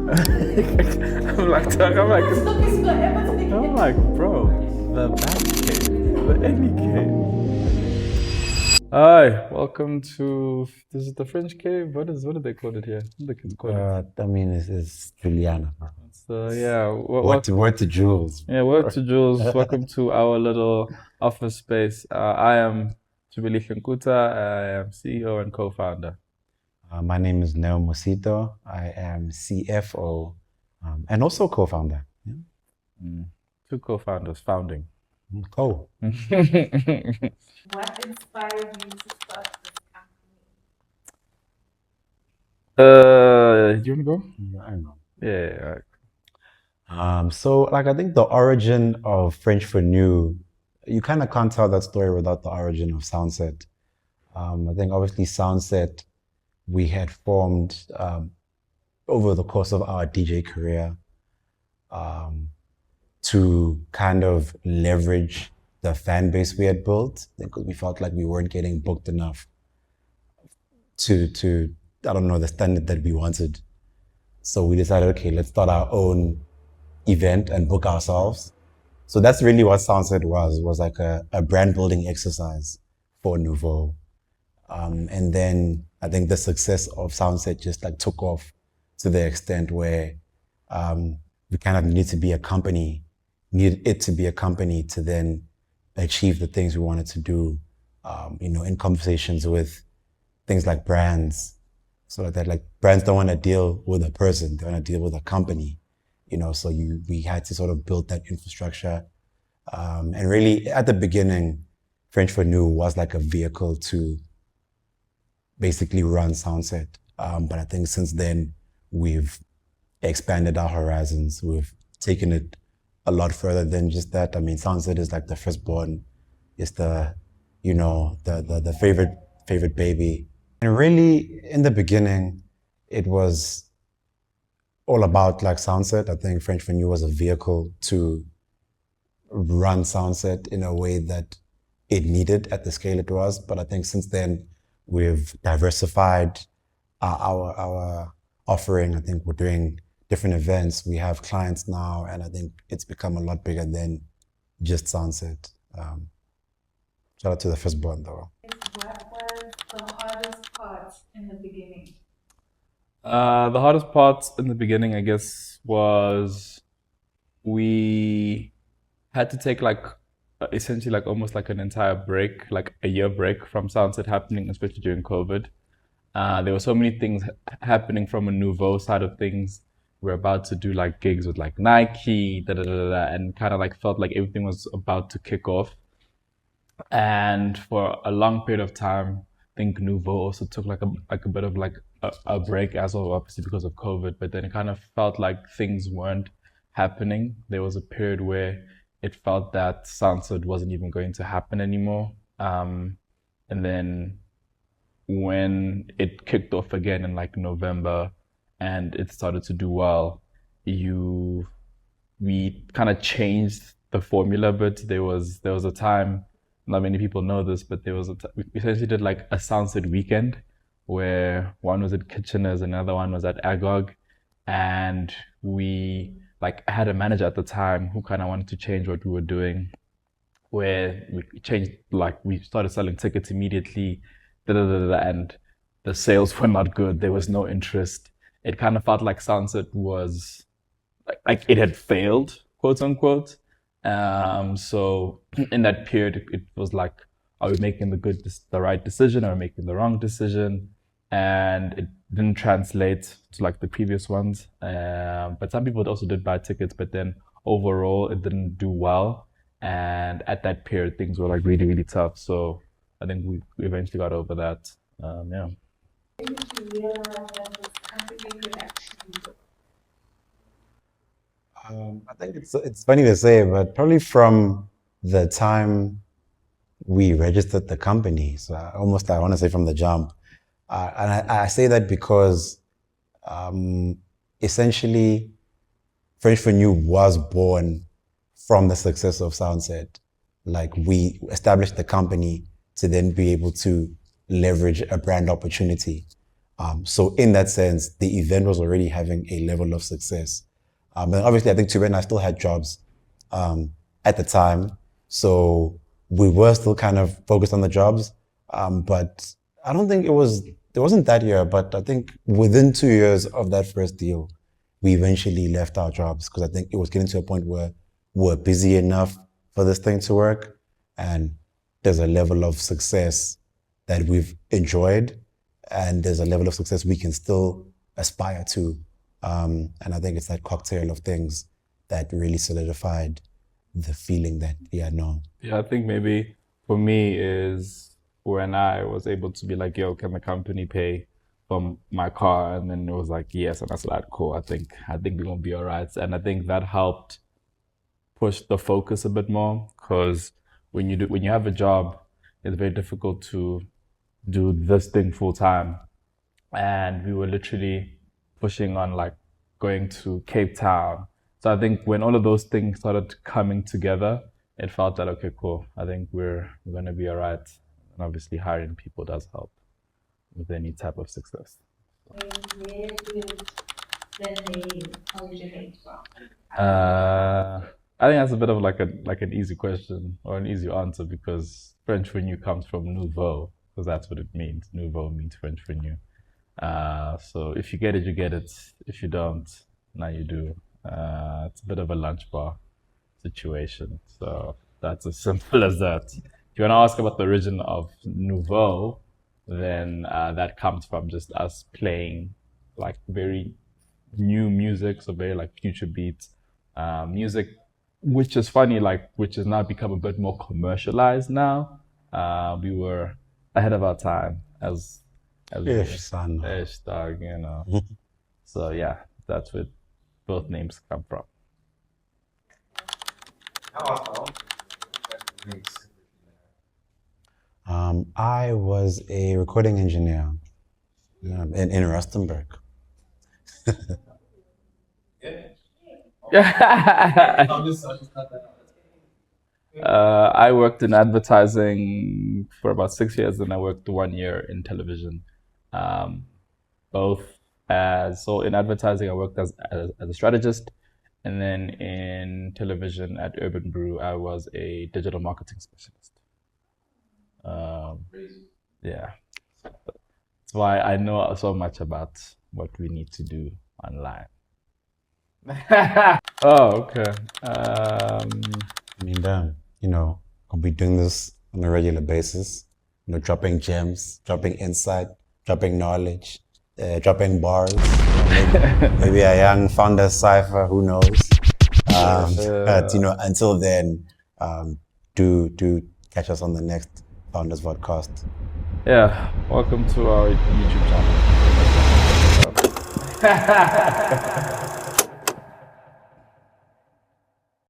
I'm like, bro, the back cave, the any cave. Hi, welcome to, this is the French cave. What do they call it here? What do they call it? I mean, it's Juliana. So yeah, What to Jules? Yeah, welcome to Jules. Welcome to our little office space. I am Thubelihle. I am CEO and co-founder. My name is Neo Mosito. I am CFO and also co-founder. Yeah. Two co-founders, founding. Co. What inspired you to start this company? Do you want to go? I know. Yeah. So I think the origin of French for New, you kind of can't tell that story without the origin of Soundset. I think obviously Soundset, we had formed over the course of our DJ career to kind of leverage the fan base we had built, because we felt like we weren't getting booked enough to I don't know, the standard that we wanted. So we decided, okay, let's start our own event and book ourselves. So that's really what Soundset was like a brand building exercise for Nouveau. And then I think the success of Soundset just took off to the extent where we kind of needed it to be a company to then achieve the things we wanted to do, in conversations with things like brands. So that brands don't want to deal with a person, they want to deal with a company, so we had to sort of build that infrastructure. And really at the beginning, French for New was like a vehicle to basically run Soundset. But I think since then we've expanded our horizons. We've taken it a lot further than just that. I mean, Soundset is like the firstborn. It's the favorite baby. And really, in the beginning, it was all about Soundset. I think French for New was a vehicle to run Soundset in a way that it needed at the scale it was. But I think since then, we've diversified our offering. I think we're doing different events. We have clients now, and I think it's become a lot bigger than just Soundset. Shout out to the firstborn, though. What was the hardest part in the beginning? The hardest part in the beginning, I guess, was we had to take essentially almost an entire break, a year break from Soundset happening, especially during COVID. There were so many things happening from a Nouveau side of things. We're about to do gigs with Nike, and kind of felt like everything was about to kick off. And for a long period of time, I think Nouveau also took a bit of a break as well, obviously because of COVID. But then it kind of felt like things weren't happening. There was a period where it felt that Soundset wasn't even going to happen anymore. And then when it kicked off again in November and it started to do well, we kind of changed the formula a bit. There was a time, not many people know this, but we essentially did a Soundset weekend where one was at Kitchener's, another one was at Agog, and we I had a manager at the time who kind of wanted to change what we were doing, where we changed, we started selling tickets immediately, and the sales were not good. There was no interest. It kind of felt like Soundset was it had failed, quote unquote. So in that period, it was are we making the right decision? Are we making the wrong decision? And it didn't translate to the previous ones. But some people also did buy tickets, but then overall it didn't do well. And at that period, things were really, really tough. So I think we eventually got over that. Yeah. When did you realize that this company could actually work? I think it's funny to say, but probably from the time we registered the company, so I want to say from the jump. And I say that because essentially French for New was born from the success of Soundset. We established the company to then be able to leverage a brand opportunity. So in that sense, the event was already having a level of success. And obviously, I think Thubelihle and I still had jobs at the time. So we were still kind of focused on the jobs. But I don't think it wasn't that year, but I think within 2 years of that first deal, we eventually left our jobs because I think it was getting to a point where we're busy enough for this thing to work. And there's a level of success that we've enjoyed, and there's a level of success we can still aspire to. And I think it's that cocktail of things that really solidified the feeling that, yeah, I think maybe for me is when I was able to be like, yo, can the company pay for my car? And then it was like, yes. And I said, cool, I think we're gonna be all right. And I think that helped push the focus a bit more, because when you have a job, it's very difficult to do this thing full time. And we were literally pushing on like going to Cape Town. So I think when all of those things started coming together, it felt that, okay, cool, I think we're gonna be all right. And obviously hiring people does help with any type of success. Where did the name originate from? I think that's a bit of like an easy question or an easy answer, because French renew comes from nouveau, because that's what it means. Nouveau means French renew. So if you get it, you get it. If you don't, now you do. It's a bit of a lunch bar situation. So that's as simple as that. If you want to ask about the origin of nouveau, then that comes from just us playing like very new music, so very like future beats, music, which is funny, like which has now become a bit more commercialized now. We were ahead of our time as son. ish dog, you know. So yeah, that's where both names come from. I was a recording engineer in Rustenburg. I worked in advertising for about 6 years, and I worked 1 year in television. So in advertising, I worked as a strategist, and then in television at Urban Brew, I was a digital marketing specialist. Yeah, that's why I know so much about what we need to do online. Oh, okay. I mean, damn, I'll be doing this on a regular basis, dropping gems, dropping insight, dropping knowledge, dropping bars, maybe a young founder cipher, who knows? But until then, do catch us on the next Founders Vodcast. Yeah, welcome to our YouTube channel.